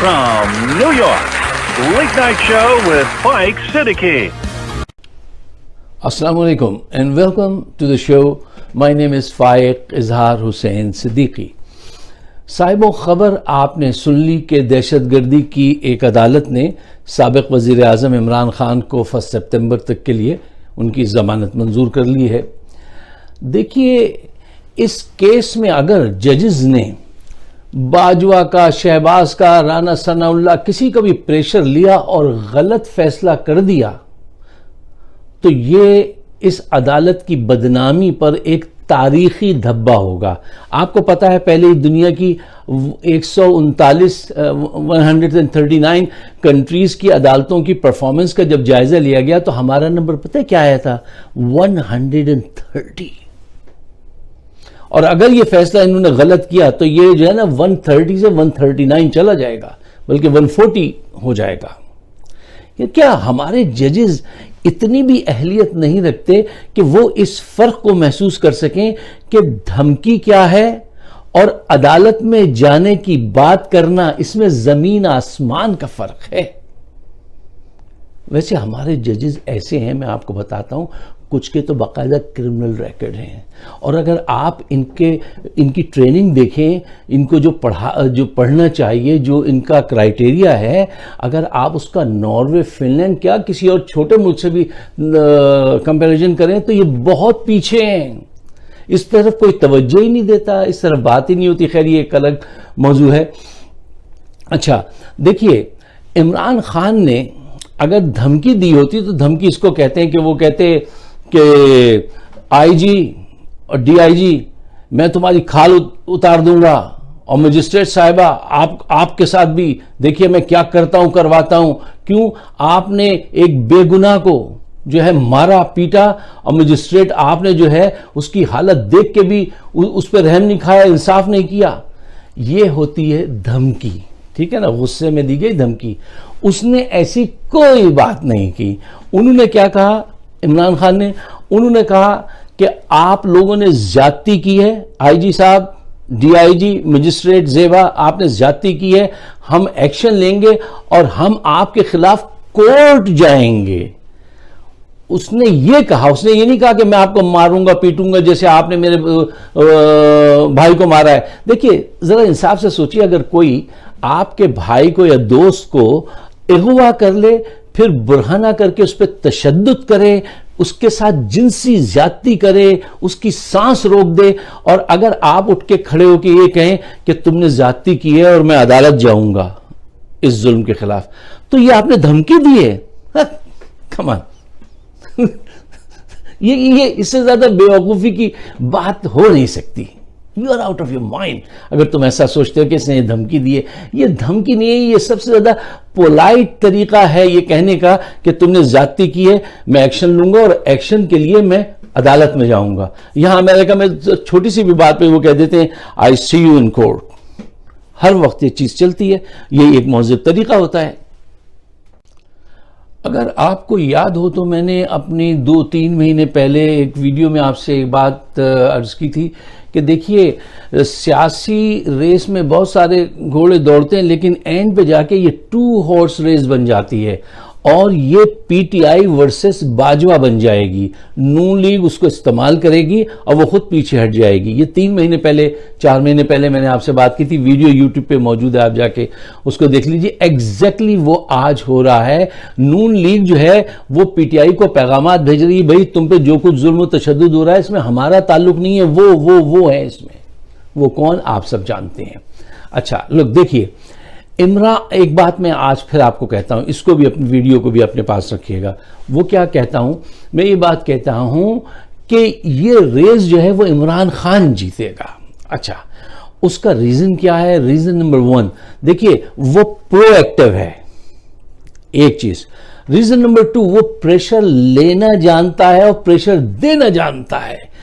from New York, Late Night Show with Mike Siddiqui. Assalamu alaikum and welcome to the show. My name is Faiq Izhar Hussain Siddiqui. साहिबो खबर आपने सुन ली कि दहशतगर्दी की एक अदालत ने साबिक वज़ीर आज़म इमरान खान को 1 सितंबर तक के लिए उनकी ज़मानत मंजूर कर ली है। देखिए, इस केस में अगर जजेस ने बाजवा का, शहबाज का, राना सनाउल्लाह किसी का भी प्रेशर लिया और गलत फैसला कर दिया तो ये इस अदालत की बदनामी पर एक तारीखी धब्बा होगा। आपको पता है, पहले ही दुनिया की 139 कंट्रीज की अदालतों की परफॉर्मेंस का जब जायजा लिया गया तो हमारा नंबर पता है क्या आया था? 130। और अगर ये फैसला इन्होंने गलत किया तो ये जो है ना 130 से 139 चला जाएगा, बल्कि 140 हो जाएगा। ये क्या हमारे जजेस इतनी भी अहलियत नहीं रखते कि वो इस फर्क को महसूस कर सकें कि धमकी क्या है और अदालत में जाने की बात करना, इसमें जमीन आसमान का फर्क है। वैसे हमारे जजेस ऐसे हैं, मैं आपको बताता हूं, कुछ के तो बाकायदा क्रिमिनल रिकॉर्ड हैं। और अगर आप इनकी ट्रेनिंग देखें, इनको जो पढ़ना चाहिए, जो इनका क्राइटेरिया है, अगर आप उसका नॉर्वे, फिनलैंड, क्या किसी और छोटे मुल्क से भी कंपैरिजन करें तो ये बहुत पीछे हैं। इस तरफ कोई तवज्जो ही नहीं देता, इस तरफ बात ही नहीं होती। खैर, ये एक अलग मौजू है। अच्छा, देखिए, इमरान खान ने अगर धमकी दी होती तो धमकी इसको कहते हैं कि वो कहते कि आईजी और डीआईजी मैं तुम्हारी खाल उतार दूंगा, और मजिस्ट्रेट साहिबा आपके साथ भी देखिए मैं क्या करता हूं, करवाता हूं। क्यों? आपने एक बेगुनाह को जो है मारा, पीटा, और मजिस्ट्रेट आपने जो है उसकी हालत देख के भी उस पर रहम नहीं खाया, इंसाफ नहीं किया। ये होती है धमकी, ठीक है ना, गुस्से में दी गई धमकी। उसने ऐसी कोई बात नहीं की। उन्होंने क्या कहा, इमरान खान ने? उन्होंने कहा कि आप लोगों ने ज्यादती की है, आईजी साहब, डीआईजी, मजिस्ट्रेट जेबा, आपने ज्यादती की है, हम एक्शन लेंगे और हम आपके खिलाफ कोर्ट जाएंगे। उसने ये कहा, उसने ये नहीं कहा कि मैं आपको मारूंगा, पीटूंगा जैसे आपने मेरे भाई को मारा है। देखिए, जरा इंसाफ से सोचिए, अगर कोई आपके भाई को या दोस्त को अगवा कर ले, फिर बुरहाना करके उस पर तशद्दुद करे, उसके साथ जिनसी ज्यादती करे, उसकी सांस रोक दे, और अगर आप उठ के खड़े होकर ये कहें कि तुमने ज्यादती की है और मैं अदालत जाऊंगा इस जुल्म के खिलाफ, तो ये आपने धमकी दी है। कमान ये इससे ज्यादा बेवकूफी की बात हो नहीं सकती। You are out of your mind अगर तुम ऐसा सोचते हो कि इसने धमकी दी है। ये धमकी नहीं है, ये सबसे ज्यादा पोलाइट तरीका है ये कहने का कि तुमने ज्यादती की है, मैं एक्शन लूंगा और एक्शन के लिए मैं अदालत में जाऊंगा। यहां अमेरिका में छोटी सी भी बात पे वो कह देते हैं आई सी यू इन कोर्ट। हर वक्त ये चीज चलती है, ये एक मौजूद तरीका होता है। अगर आपको याद हो तो मैंने अपनी 2-3 महीने पहले एक वीडियो में आपसे एक बात अर्ज की थी कि देखिए, सियासी रेस में बहुत सारे घोड़े दौड़ते हैं, लेकिन एंड पे जाके ये 2 हॉर्स रेस बन जाती है और ये पीटीआई वर्सेस बाजवा बन जाएगी। नून लीग उसको इस्तेमाल करेगी और वो खुद पीछे हट जाएगी। ये 3 महीने पहले, 4 महीने पहले मैंने आपसे बात की थी, वीडियो यूट्यूब पे मौजूद है, आप जाके उसको देख लीजिए। एग्जैक्टली वो आज हो रहा है। नून लीग जो है वो पीटीआई को पैगामात भेज रही है, भाई तुम पे जो कुछ जुल्म तशद्दुद हो रहा है इसमें हमारा ताल्लुक नहीं है, वो है इसमें। वो कौन, आप सब जानते हैं। अच्छा, लोग देखिए, एक बात मैं आज फिर आपको कहता हूं, इसको भी, अपनी वीडियो को भी अपने पास रखिएगा। वो क्या कहता हूं, मैं ये बात कहता हूं कि ये रेस जो है वो इमरान खान जीतेगा। अच्छा, उसका रीजन क्या है? रीजन नंबर 1, देखिए, वो प्रोएक्टिव है, एक चीज। रीजन नंबर 2, वो प्रेशर लेना जानता है और प्रेशर देना जानता है।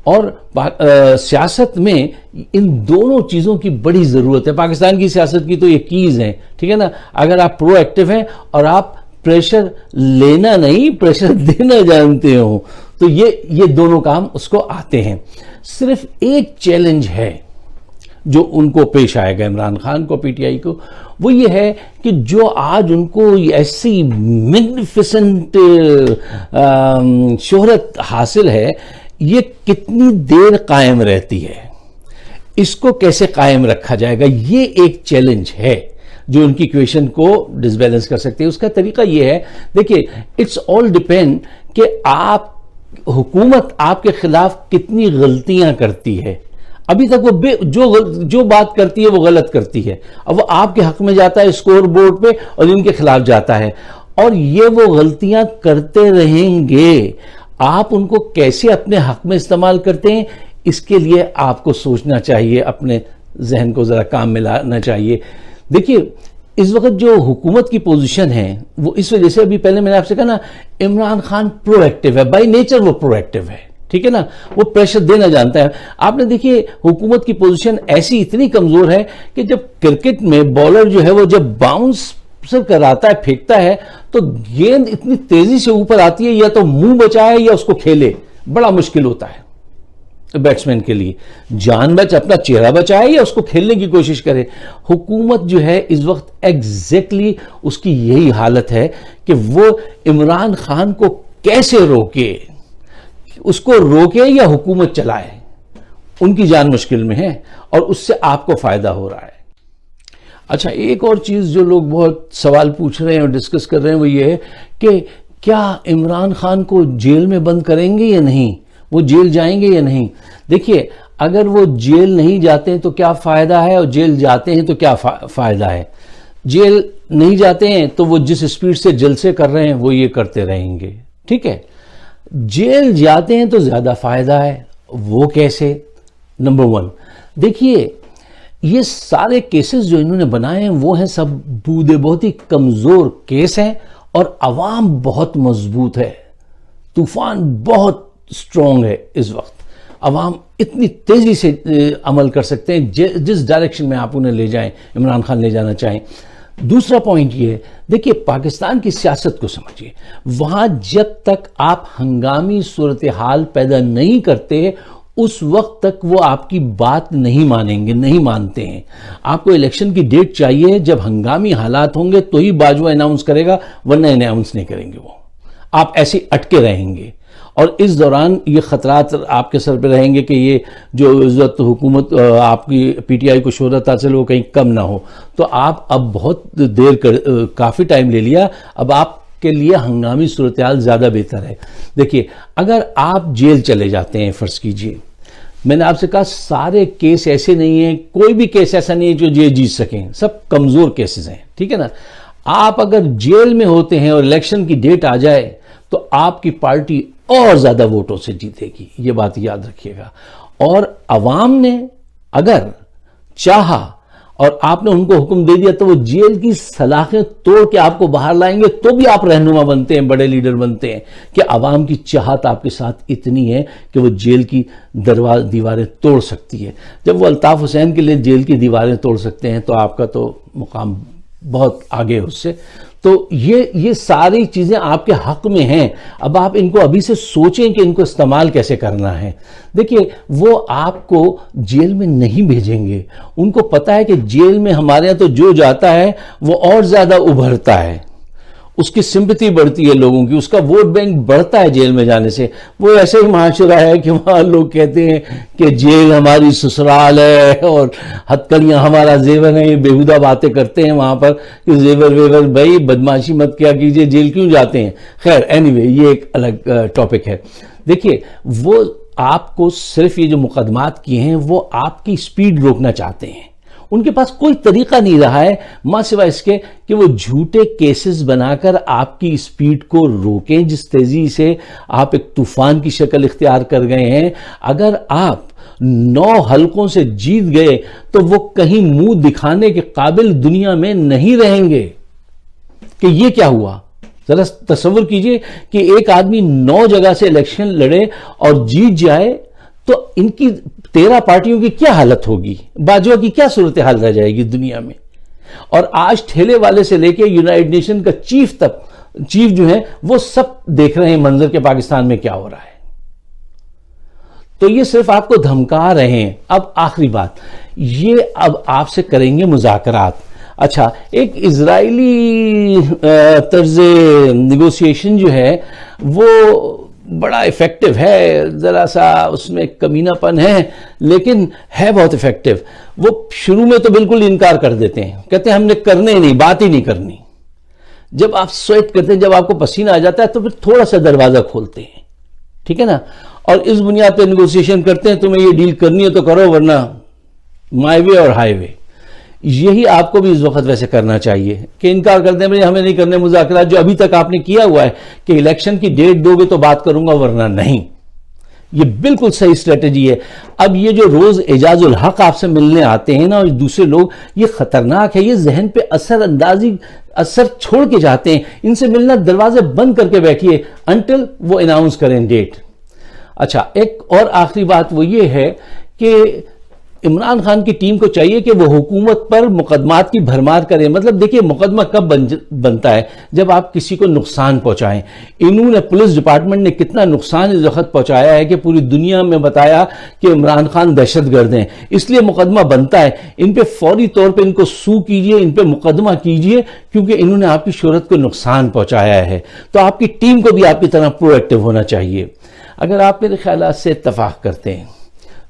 और सियासत में इन दोनों चीजों की बड़ी जरूरत है। पाकिस्तान की सियासत की तो ये कीज हैं, ठीक है ना। अगर आप प्रोएक्टिव हैं और आप प्रेशर लेना नहीं, प्रेशर देना जानते हो, तो ये दोनों काम उसको आते हैं। सिर्फ एक चैलेंज है, जो उनको पेश आएगा इमरान खान को, पीटीआई को, वो ये है कि जो आज उनको ऐसी मैग्निफिसेंट शोहरत हासिल है, ये कितनी देर कायम रहती है, इसको कैसे कायम रखा जाएगा, ये एक चैलेंज है जो उनकी इक्वेशन को डिसबैलेंस कर सकती है। उसका तरीका ये है, देखिए, इट्स ऑल डिपेंड कि आप हुकूमत आपके खिलाफ कितनी गलतियां करती है। अभी तक वो जो बात करती है वो गलत करती है, अब वो आपके हक में जाता है स्कोर बोर्ड पे और इनके खिलाफ जाता है, और ये वो गलतियां करते रहेंगे। आप उनको कैसे अपने हक में इस्तेमाल करते हैं, इसके लिए आपको सोचना चाहिए, अपने जहन को जरा काम में लाना चाहिए। देखिए, इस वक्त जो हुकूमत की पोजीशन है वो इस वजह से, अभी पहले मैंने आपसे कहा ना, इमरान खान प्रोएक्टिव है, बाय नेचर वो प्रोएक्टिव है, ठीक है ना, वो प्रेशर देना जानता है। आपने देखिए हुकूमत की पोजीशन ऐसी इतनी कमजोर है कि जब क्रिकेट में बॉलर जो है वो जब बाउंस कराता है, फेंकता है, तो गेंद इतनी तेजी से ऊपर आती है, या तो मुंह बचाए या उसको खेले, बड़ा मुश्किल होता है बैट्समैन के लिए। जान बच अपना चेहरा बचाए या उसको खेलने की कोशिश करे। हुकूमत जो है इस वक्त एग्जैक्टली उसकी यही हालत है कि वो इमरान खान को कैसे रोके, उसको रोके या हुकूमत चलाए, उनकी जान मुश्किल में है और उससे आपको फायदा हो रहा है। अच्छा, एक और चीज जो लोग बहुत सवाल पूछ रहे हैं और डिस्कस कर रहे हैं वो ये है कि क्या इमरान खान को जेल में बंद करेंगे या नहीं, वो जेल जाएंगे या नहीं। देखिए, अगर वो जेल नहीं जाते हैं तो क्या फायदा है, और जेल जाते हैं तो क्या फायदा है। जेल नहीं जाते हैं तो वो जिस स्पीड से जलसे कर रहे हैं वो ये करते रहेंगे, ठीक है। जेल जाते हैं तो ज्यादा फायदा है, वो कैसे। नंबर 1, देखिए, ये सारे केसेस जो इन्होंने बनाए हैं वो हैं सब बूदे, बहुत ही कमजोर केस हैं, और अवाम बहुत मजबूत है, तूफान बहुत स्ट्रांग है। इस वक्त अवाम इतनी तेजी से अमल कर सकते हैं जिस डायरेक्शन में आप उन्हें ले जाएं, इमरान खान ले जाना चाहें। दूसरा पॉइंट ये, देखिए, पाकिस्तान की सियासत को समझिए। वहां जब तक आप हंगामी सूरत हाल पैदा नहीं करते, उस वक्त तक वो आपकी बात नहीं मानेंगे, नहीं मानते हैं। आपको इलेक्शन की डेट चाहिए, जब हंगामी हालात होंगे तो ही बाजवा अनाउंस करेगा, वरना अनाउंस नहीं करेंगे वो। आप ऐसे अटके रहेंगे, और इस दौरान ये खतरात आपके सर पे रहेंगे कि ये जो इस वक्त हुकूमत आपकी पीटीआई को शोहरत हासिल हो कहीं कम ना हो। तो आप अब बहुत देर काफ़ी टाइम ले लिया, अब आपके लिए हंगामी सूरत हाल ज़्यादा बेहतर है। देखिए, अगर आप जेल चले जाते हैं, फ़र्ज़ कीजिए, मैंने आपसे कहा सारे केस ऐसे नहीं हैं, कोई भी केस ऐसा नहीं है जो जेल जीत सकें, सब कमज़ोर केसेस हैं, ठीक है ना। आप अगर जेल में होते हैं और इलेक्शन की डेट आ जाए तो आपकी पार्टी और ज्यादा वोटों से जीतेगी, ये बात याद रखिएगा। और अवाम ने अगर चाहा और आपने उनको हुक्म दे दिया तो वो जेल की सलाखें तोड़ के आपको बाहर लाएंगे, तो भी आप रहनुमा बनते हैं, बड़े लीडर बनते हैं, कि अवाम की चाहत आपके साथ इतनी है कि वो जेल की दीवारें तोड़ सकती है। जब वो अल्ताफ हुसैन के लिए जेल की दीवारें तोड़ सकते हैं तो आपका तो मुकाम बहुत आगे है उससे। तो ये सारी चीजें आपके हक में हैं। अब आप इनको अभी से सोचें कि इनको इस्तेमाल कैसे करना है। देखिए, वो आपको जेल में नहीं भेजेंगे, उनको पता है कि जेल में हमारे यहाँ तो जो जाता है वो और ज्यादा उभरता है, उसकी सिंपैथी बढ़ती है लोगों की, उसका वोट बैंक बढ़ता है जेल में जाने से। वो ऐसे ही माशरा है कि वहां लोग कहते हैं कि जेल हमारी ससुराल है और हथकड़ियां हमारा जेवर है, बेहुदा बातें करते हैं वहां पर कि जेवर वेवर, भाई बदमाशी मत क्या कीजिए, जेल क्यों जाते हैं। खैर, एनीवे, ये एक अलग टॉपिक है। देखिए, वो आपको सिर्फ ये जो मुकदमात किए हैं वो आपकी स्पीड रोकना चाहते हैं। उनके पास कोई तरीका नहीं रहा है मां सिवाय इसके कि वो झूठे केसेस बनाकर आपकी स्पीड को रोकें, जिस तेजी से आप एक तूफान की शक्ल इख्तियार कर गए हैं। अगर आप 9 हलकों से जीत गए तो वो कहीं मुंह दिखाने के काबिल दुनिया में नहीं रहेंगे कि ये क्या हुआ। जरा तसव्वुर कीजिए कि एक आदमी 9 जगह से इलेक्शन लड़े और जीत जाए तो इनकी 13 पार्टियों की क्या हालत होगी, बाजवा की क्या सूरत हाल रह जाएगी दुनिया में। और आज ठेले वाले से लेके यूनाइटेड नेशन का चीफ तक, चीफ जो है वो सब देख रहे हैं मंजर के पाकिस्तान में क्या हो रहा है। तो ये सिर्फ आपको धमका रहे हैं। अब आखिरी बात, ये अब आपसे करेंगे मुज़ाकरात। अच्छा, एक इजरायली तर्ज निगोशिएशन जो है वो बड़ा इफेक्टिव है, जरा सा उसमें कमीनापन है लेकिन है बहुत इफेक्टिव। वो शुरू में तो बिल्कुल इनकार कर देते हैं, कहते हैं हमने करने ही नहीं, बात ही नहीं करनी। जब आप स्वेट करते हैं, जब आपको पसीना आ जाता है तो फिर थोड़ा सा दरवाजा खोलते हैं, ठीक है ना, और इस बुनियाद पे नेगोशिएशन करते हैं, तुम्हें ये डील करनी है तो करो वरना माय वे और हाईवे। यही आपको भी इस वक्त वैसे करना चाहिए कि इनकार करते हैं भाई हमें नहीं करने मुज़ाकरात, जो अभी तक आपने किया हुआ है कि इलेक्शन की डेट दोगे तो बात करूंगा वरना नहीं। ये बिल्कुल सही स्ट्रेटेजी है। अब ये जो रोज एजाजुल हक आपसे मिलने आते हैं ना और दूसरे लोग, ये खतरनाक है, ये जहन पे असर छोड़ के जाते हैं। इनसे मिलना, दरवाजे बंद करके बैठिए अंटिल वो अनाउंस करें डेट। अच्छा, एक और आखिरी बात वो ये है कि इमरान खान की टीम को चाहिए कि वो हुकूमत पर मुकदमात की भरमार करें। मतलब देखिए, मुकदमा कब बनता है, जब आप किसी को नुकसान पहुंचाएं। इन्होंने, पुलिस डिपार्टमेंट ने कितना नुकसान इस वक्त पहुंचाया है कि पूरी दुनिया में बताया कि इमरान खान दहशतगर्द हैं, इसलिए मुकदमा बनता है। इन पे फौरी तौर पे इनको सू कीजिए, इन पे मुकदमा कीजिए, क्योंकि इन्होंने आपकी शोहरत को नुकसान पहुंचाया है। तो आपकी टीम को भी आपकी तरह प्रोएक्टिव होना चाहिए। अगर आप मेरे ख्याल से इत्तफाक करते हैं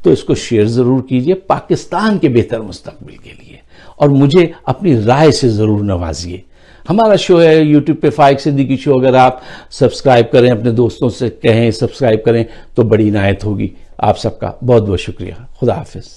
तो इसको शेयर जरूर कीजिए पाकिस्तान के बेहतर मुस्तकबिल के लिए, और मुझे अपनी राय से जरूर नवाजिए। हमारा शो है यूट्यूब पे फाइक सिद्दीकी शो, अगर आप सब्सक्राइब करें, अपने दोस्तों से कहें सब्सक्राइब करें तो बड़ी इनायत होगी। आप सबका बहुत बहुत शुक्रिया। खुदा हाफिज।